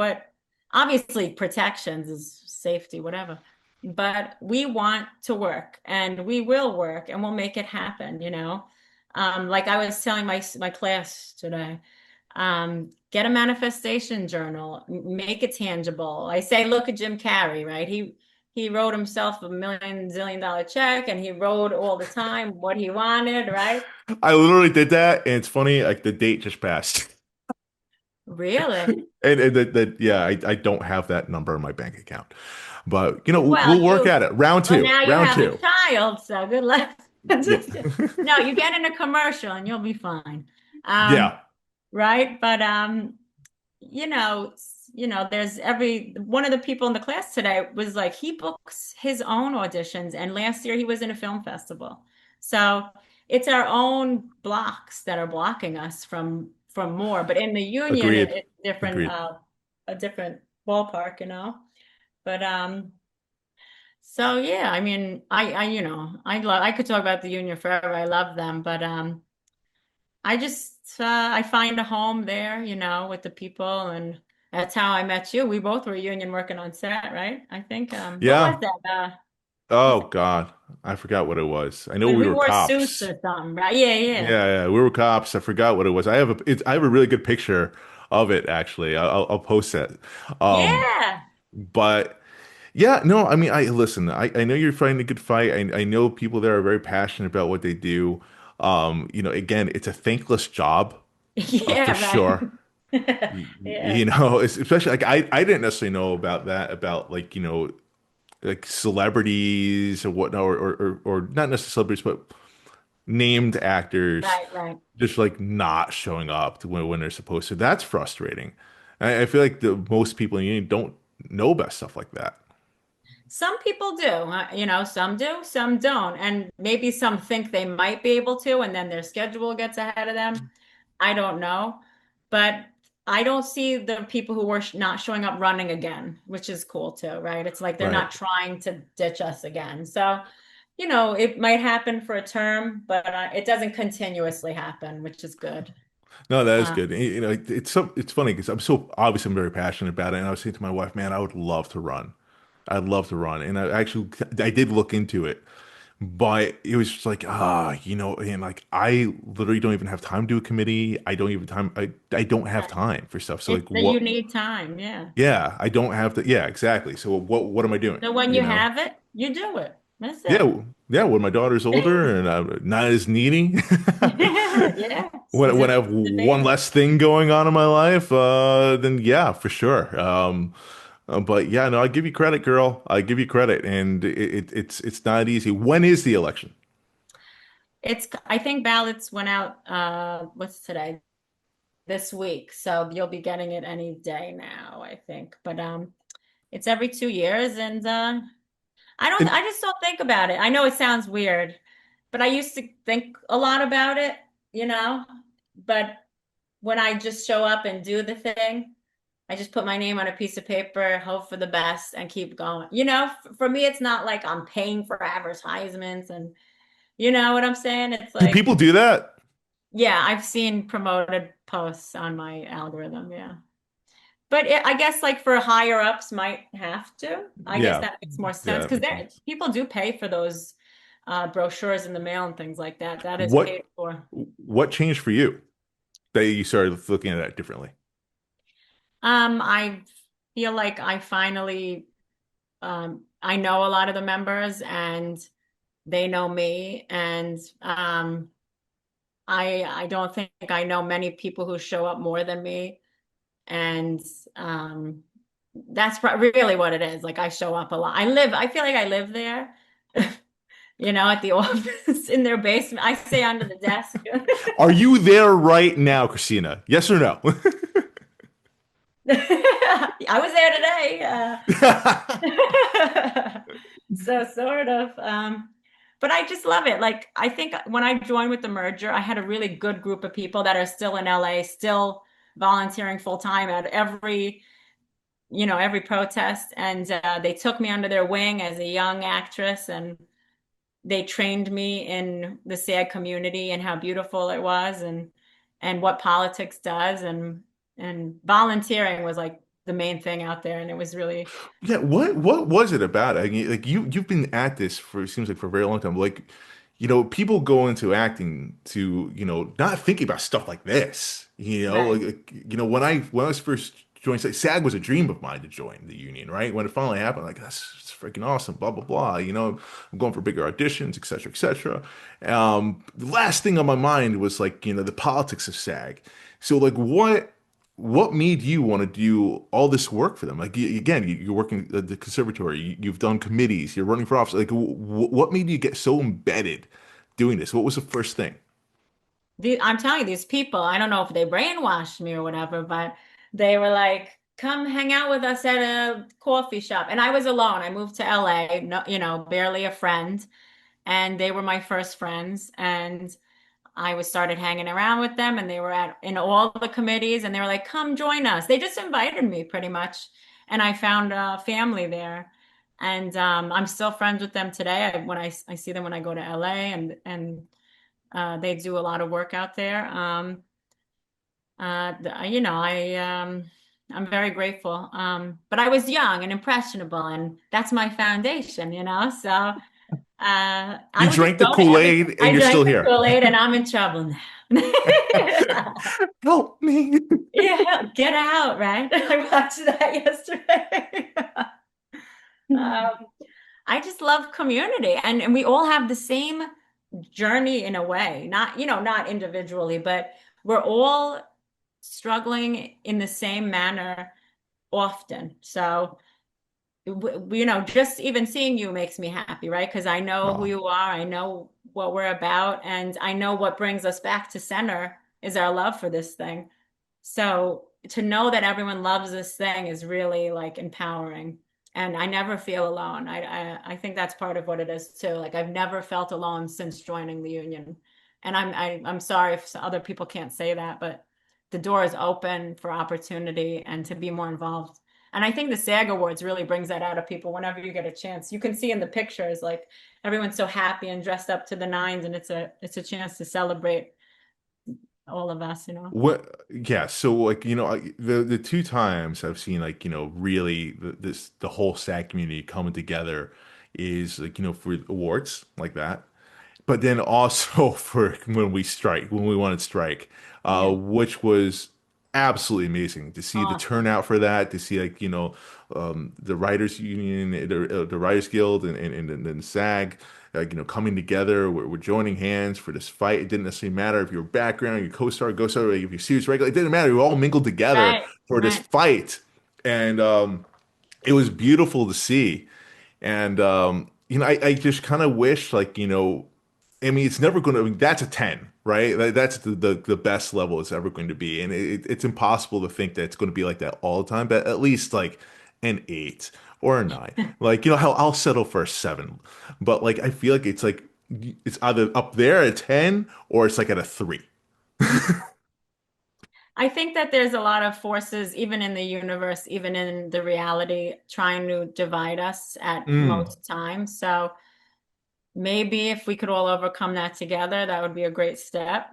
S2: obviously protections is safety, whatever, but we want to work and we will work and we'll make it happen. Like I was telling my class today, get a manifestation journal, make it tangible. I say, look at Jim Carrey, right? He wrote himself a million zillion dollar check and he wrote all the time what he wanted, right?
S1: I literally did that, and it's funny, like the date just passed.
S2: Really?
S1: And that yeah, I don't have that number in my bank account. But
S2: Well,
S1: we'll work at it. Round two.
S2: now you
S1: Round
S2: have a
S1: two.
S2: child, so good luck.
S1: Yep.
S2: No, you get in a commercial and you'll be fine.
S1: Yeah.
S2: Right? But there's one of the people in the class today was like he books his own auditions, and last year he was in a film festival. So it's our own blocks that are blocking us from more. But in the union,
S1: Agreed.
S2: it's different,
S1: Agreed.
S2: a different ballpark. But so yeah, I mean, I could talk about the union forever. I love them, but I find a home there, with the people, and that's how I met you. We both were union working on set, right? I think what was
S1: Yeah.
S2: that? Was
S1: Oh
S2: that
S1: God. I forgot what it was. I know
S2: when
S1: we
S2: we
S1: were
S2: wore suits
S1: cops.
S2: or something, right? Yeah, yeah.
S1: Yeah, yeah, we were cops. I forgot what it was. I have a really good picture of it actually. I'll post that. Um,
S2: Yeah.
S1: but yeah, no, I mean, I listen. I know you're fighting a good fight. I know people there are very passionate about what they do. Again, it's a thankless job, for
S2: Yeah, right.
S1: sure.
S2: Yeah.
S1: Especially like I didn't necessarily know about that about like like celebrities or whatnot or not necessarily celebrities but named actors
S2: Right, right.
S1: just like not showing up to when they're supposed to. That's frustrating. I feel like the most people in the union don't know about stuff like that.
S2: Some people do, some do, some don't. And maybe some think they might be able to, and then their schedule gets ahead of them. I don't know. But I don't see the people who were not showing up running again, which is cool too, right? It's like they're
S1: Right.
S2: not trying to ditch us again. So, it might happen for a term, but it doesn't continuously happen, which is good.
S1: No, that is
S2: Uh,
S1: good. It's funny because I'm very passionate about it. And I was saying to my wife, man, I would love to run. I'd love to run. And I did look into it, but it was just like, and like I literally don't even have time to do a committee. I don't have time for stuff. So
S2: it's
S1: like
S2: that you
S1: what,
S2: need time, yeah.
S1: yeah, I don't have to, yeah, exactly. So what am I doing?
S2: So when
S1: You
S2: you
S1: know?
S2: have it, you do it. That's
S1: Yeah,
S2: it.
S1: yeah, when my daughter's older and I'm not as needy.
S2: Yeah,
S1: When I have
S2: the
S1: one
S2: baby.
S1: less thing going on in my life, then yeah, for sure. But yeah, no, I give you credit, girl. I give you credit, and it's not easy. When is the election?
S2: I think ballots went out, what's today? This week. So you'll be getting it any day now, I think. But it's every 2 years, and
S1: And
S2: I just don't think about it. I know it sounds weird, but I used to think a lot about it, you know. But when I just show up and do the thing, I just put my name on a piece of paper, hope for the best, and keep going. For me, it's not like I'm paying for advertisements, and you know what I'm saying? It's
S1: do
S2: like,
S1: people do that?
S2: yeah, I've seen promoted posts on my algorithm. Yeah. But I guess like for higher ups might have to. I guess
S1: Yeah,
S2: that makes more
S1: yeah,
S2: sense
S1: that
S2: because
S1: makes
S2: there
S1: sense.
S2: people do pay for those brochures in the mail and things like that. That is
S1: What
S2: paid for.
S1: what changed for you that you started looking at it differently?
S2: I feel like I know a lot of the members and they know me, and I don't think I know many people who show up more than me. And um, that's really what it is. Like I show up a lot. I feel like I live there, at the office in their basement. I stay under the desk.
S1: Are you there right now, Christina? Yes or no?
S2: I was there today. So sort of. But I just love it. Like I think when I joined with the merger, I had a really good group of people that are still in LA, still volunteering full time at every protest. And they took me under their wing as a young actress, and they trained me in the SAG community and how beautiful it was, and what politics does, and volunteering was like the main thing out there, and it was really
S1: Yeah, what was it about? I mean, like you've been at this for it seems like for a very long time. Like, people go into acting to, not thinking about stuff like this.
S2: right.
S1: When I was first joined, SAG was a dream of mine to join the union, right? When it finally happened, like that's freaking awesome, blah blah blah. I'm going for bigger auditions, etc., etc. The last thing on my mind was like, the politics of SAG. So like what made you want to do all this work for them? Like again, you're working at the conservatory, you've done committees, you're running for office. Like, what made you get so embedded doing this? What was the first thing?
S2: I'm telling you, these people, I don't know if they brainwashed me or whatever, but they were like, come hang out with us at a coffee shop. And I was alone. I moved to LA, no, barely a friend. And they were my first friends. And I was started hanging around with them, and they were in all the committees, and they were like, come join us. They just invited me pretty much. And I found a family there. And I'm still friends with them today. I see them when I go to LA, and they do a lot of work out there. I'm very grateful. But I was young and impressionable, and that's my foundation. So I
S1: You
S2: would just
S1: drank the
S2: go to every.
S1: Kool-Aid and
S2: I
S1: you're still
S2: drank the
S1: here.
S2: Kool-Aid, and I'm in trouble now.
S1: Help me.
S2: Yeah, get out, right? I watched that yesterday. Um, I just love community, and we all have the same journey in a way, not individually, but we're all struggling in the same manner often. So, just even seeing you makes me happy, right? Because I know who
S1: Oh,
S2: you are, I know what we're about, and I know what brings us back to center is our love for this thing. So to know that everyone loves this thing is really like empowering. And I never feel alone. I think that's part of what it is too. Like I've never felt alone since joining the union. And I'm sorry if other people can't say that, but the door is open for opportunity and to be more involved. And I think the SAG Awards really brings that out of people whenever you get a chance. You can see in the pictures, like everyone's so happy and dressed up to the nines, and it's a chance to celebrate all of us.
S1: what? Yeah. So like, the two times I've seen like, really the whole SAG community coming together is like, for awards like that. But then also for when we wanted strike,
S2: Yeah.
S1: which was absolutely amazing to see the
S2: Awesome.
S1: turnout for that, to see like, the Writers Union, the Writers Guild and SAG, like, coming together. We're joining hands for this fight. It didn't necessarily matter if your background, your co-star, ghost star, like, if you're series regular, it didn't matter. We all mingled together
S2: Right,
S1: for this
S2: right.
S1: fight. And it was beautiful to see. And I just kind of wish like, I mean, it's never going to, I mean, that's a 10, right? That's the best level it's ever going to be. And it's impossible to think that it's going to be like that all the time, but at least like an 8 or a 9. Like, I'll settle for a 7. But like, I feel like it's either up there at 10 or it's like at a 3.
S2: I think that there's a lot of forces, even in the universe, even in the reality, trying to divide us at
S1: Mm.
S2: most times. So maybe if we could all overcome that together, that would be a great step.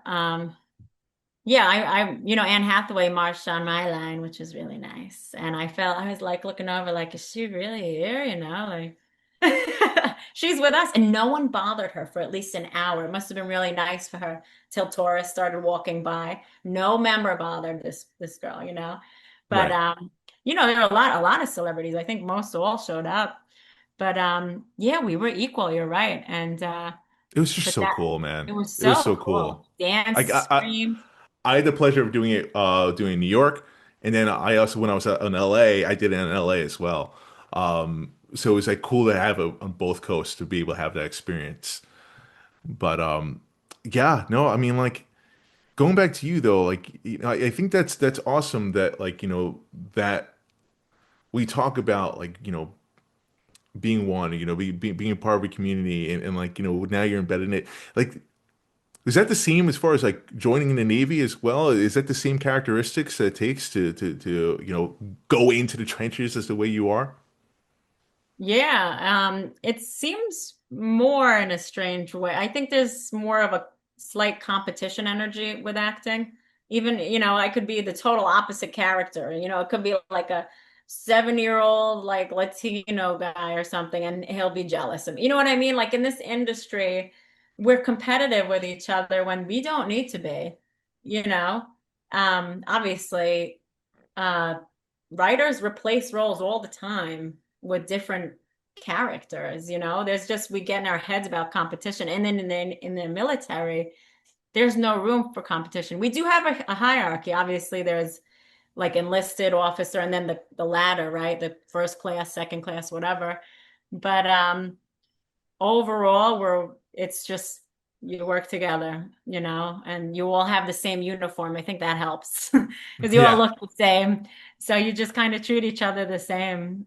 S2: Yeah, Anne Hathaway marched on my line, which was really nice. And I was like looking over, like, is she really here? Like she's with us. And no one bothered her for at least an hour. It must have been really nice for her till tourists started walking by. No member bothered this girl. But
S1: Right.
S2: there are a lot of celebrities. I think most all showed up. But yeah, we were equal, you're right. And
S1: It was just
S2: but
S1: so
S2: that
S1: cool,
S2: it
S1: man.
S2: was
S1: It was
S2: so
S1: so
S2: cool.
S1: cool.
S2: Dance,
S1: I, I,
S2: scream.
S1: I had the pleasure of doing it, doing New York, And then I also, when I was in LA, I did it in LA as well. So it was like cool to have it on both coasts to be able to have that experience. But yeah, no, I mean, like going back to you though, like I think that's awesome that like that we talk about like being one, being a part of a community, and like now you're embedded in it. Like, is that the same as far as like joining in the Navy as well? Is that the same characteristics that it takes to go into the trenches as the way you are?
S2: Yeah, it seems more in a strange way. I think there's more of a slight competition energy with acting. Even, I could be the total opposite character. It could be like a 7-year-old, like Latino guy or something, and he'll be jealous of me. You know what I mean? Like in this industry, we're competitive with each other when we don't need to be, you know? Obviously, uh, writers replace roles all the time with different characters. There's just we get in our heads about competition, and then in the military, there's no room for competition. We do have a hierarchy. Obviously, there's like enlisted officer, and then the ladder, right? The first class, second class, whatever. But overall it's just you work together, and you all have the same uniform. I think that helps because you all
S1: Yeah.
S2: look the same. So you just kind of treat each other the same,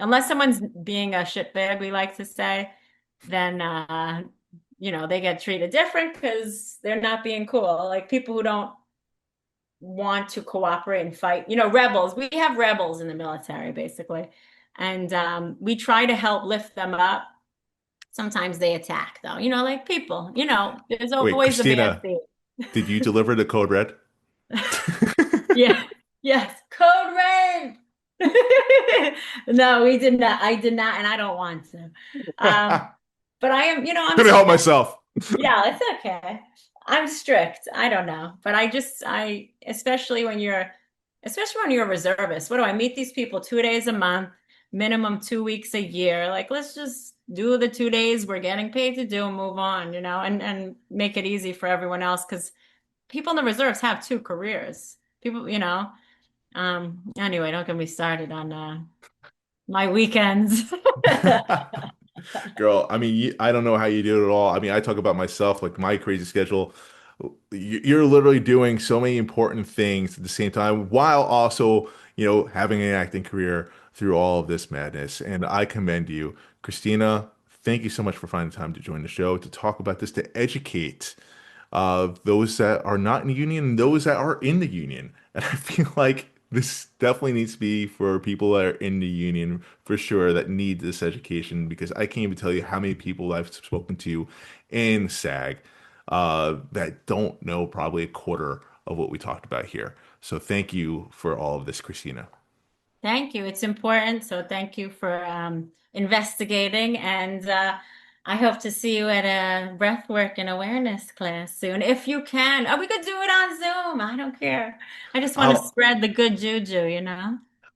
S2: unless someone's being a shitbag, we like to say, then they get treated different because they're not being cool. Like people who don't want to cooperate and fight, rebels. We have rebels in the military, basically. And we try to help lift them up. Sometimes they attack, though, like people, there's
S1: Wait,
S2: always a bad
S1: Christina,
S2: seed.
S1: did you deliver the code red?
S2: Yeah, yes, code red. No, we did not. I did not, and I don't want to. But I am, I'm
S1: Couldn't help
S2: strict.
S1: myself.
S2: Yeah, it's okay. I'm strict. I don't know. But especially when you're a reservist. What do I meet these people 2 days a month, minimum 2 weeks a year? Like, let's just do the 2 days we're getting paid to do and move on, and make it easy for everyone else because people in the reserves have two careers. People, anyway, don't get me started on my weekends.
S1: Girl, I mean, I don't know how you do it at all. I mean, I talk about myself, like my crazy schedule. You're literally doing so many important things at the same time while also, having an acting career through all of this madness. And I commend you. Christina, thank you so much for finding time to join the show to talk about this, to educate those that are not in the union and those that are in the union. And I feel like this definitely needs to be for people that are in the union for sure that need this education because I can't even tell you how many people I've spoken to in SAG that don't know probably a quarter of what we talked about here. So thank you for all of this, Christina.
S2: Thank you. It's important. So thank you for investigating. And I hope to see you at a breathwork and awareness class soon, if you can. Oh, we could do it on Zoom. I don't care. I just want to
S1: I'll,
S2: spread the good juju.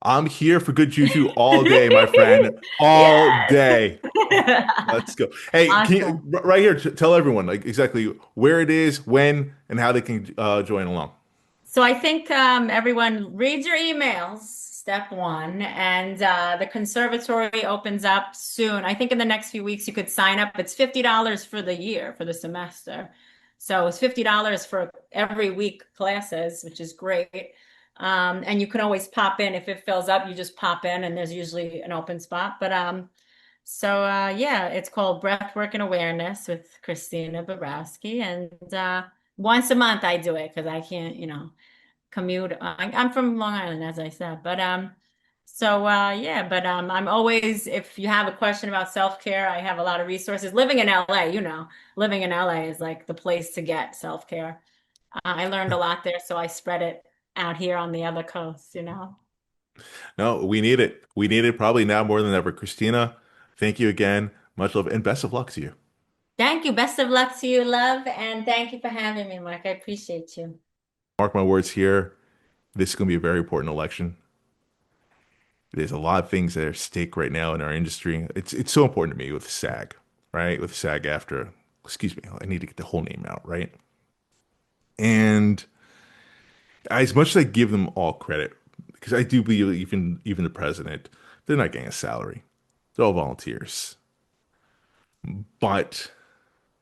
S1: I'm here for good juju all day, my friend. All
S2: Yes.
S1: day. Let's go. Hey, can you
S2: Awesome.
S1: right here tell everyone like exactly where it is, when, and how they can join along.
S2: So I think everyone reads your emails, step one, and the conservatory opens up soon. I think in the next few weeks you could sign up. It's $50 for the year, for the semester. So it's $50 for every week classes, which is great. And you can always pop in if it fills up. You just pop in, and there's usually an open spot. But yeah, it's called Breathwork and Awareness with Christina Bobrowsky, and once a month I do it because I can't, commute. I'm from Long Island, as I said, but yeah, but I'm always, if you have a question about self-care, I have a lot of resources. Living in LA, living in LA is like the place to get self-care. I learned a lot there, so I spread it out here on the other coast.
S1: No, we need it. We need it probably now more than ever. Christina, thank you again. Much love and best of luck to you.
S2: Thank you. Best of luck to you, love, and thank you for having me, Mark. I appreciate you.
S1: Mark my words here. This is going to be a very important election. There's a lot of things that are at stake right now in our industry. It's so important to me with SAG, right? With SAG-AFTRA. Excuse me, I need to get the whole name out, right? And As much as I give them all credit, because I do believe even the president, they're not getting a salary. They're all volunteers. But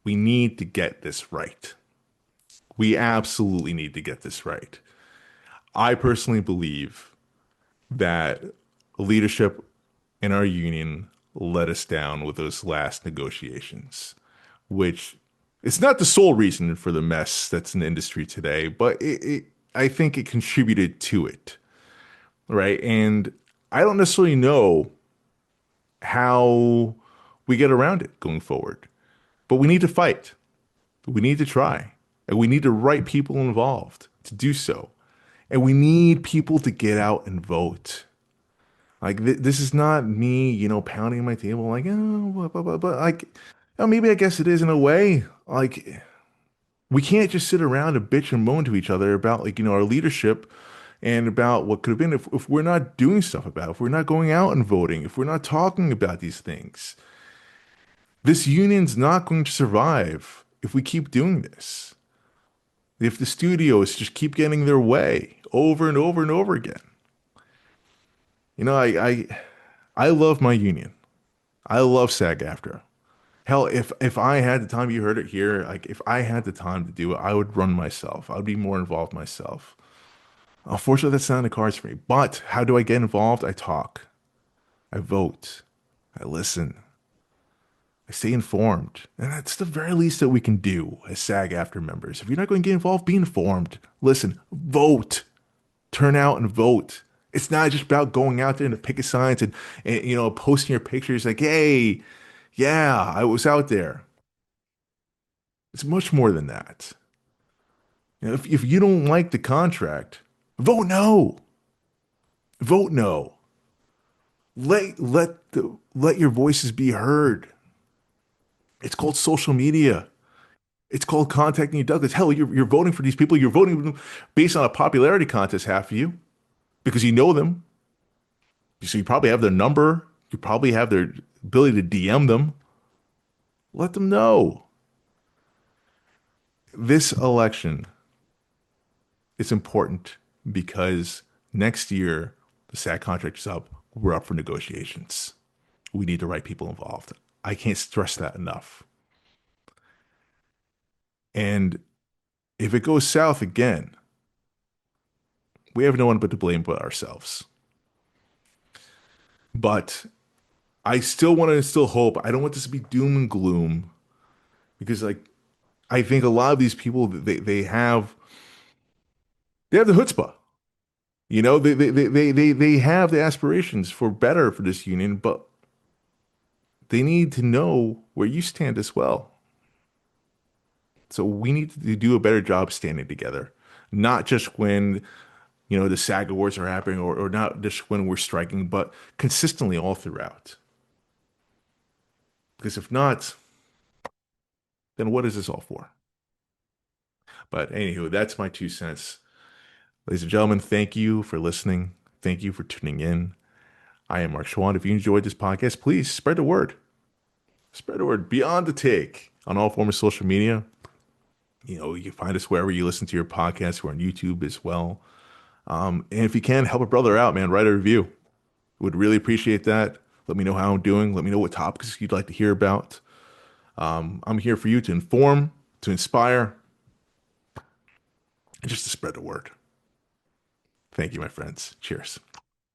S1: we need to get this right. We absolutely need to get this right. I personally believe that leadership in our union let us down with those last negotiations, which it's not the sole reason for the mess that's in the industry today, but I think it contributed to it, right? And I don't necessarily know how we get around it going forward, but we need to fight. We need to try, and we need the right people involved to do so. And we need people to get out and vote. Like this is not me, pounding my table like, oh, blah, blah, blah, but like, maybe I guess it is in a way. Like we can't just sit around and bitch and moan to each other about like, our leadership and about what could have been if we're not doing stuff about it, if we're not going out and voting, if we're not talking about these things. This union's not going to survive if we keep doing this. If the studios just keep getting their way over and over and over again. You know, I love my union. I love SAG-AFTRA. Hell, if I had the time, you heard it here, like if I had the time to do it, I would run myself. I would be more involved myself. Unfortunately, that's not in the cards for me. But how do I get involved? I talk, I vote, I listen, I stay informed. And that's the very least that we can do as SAG-AFTRA members. If you're not going to get involved, be informed. Listen, vote, turn out and vote. It's not just about going out there and picket signs and posting your pictures like, hey, yeah, I was out there. It's much more than that. If you don't like the contract, vote no. Vote no. Let your voices be heard. It's called social media. It's called contacting your Douglas. Hell, you're voting for these people. You're voting based on a popularity contest, half of you, because you know them. So you probably have their number. You probably have their ability to DM them. Let them know. This election is important because next year the SAG contract is up. We're up for negotiations. We need the right people involved. I can't stress that enough. And if it goes south again, we have no one but to blame but ourselves. But I still want to instill hope. I don't want this to be doom and gloom because like I think a lot of these people they have the chutzpah. They have the aspirations for better for this union, but they need to know where you stand as well. So we need to do a better job standing together, not just when, the SAG awards are happening or not just when we're striking, but consistently all throughout. Because if not, then what is this all for? But anywho, that's my 2 cents. Ladies and gentlemen, thank you for listening. Thank you for tuning in. I am Marc Chouen. If you enjoyed this podcast, please spread the word. Spread the word beyond the take on all forms of social media. You can find us wherever you listen to your podcasts. We're on YouTube as well. And if you can, help a brother out, man. Write a review. Would really appreciate that. Let me know how I'm doing. Let me know what topics you'd like to hear about. I'm here for you to inform, to inspire, and just to spread the word. Thank you, my friends. Cheers.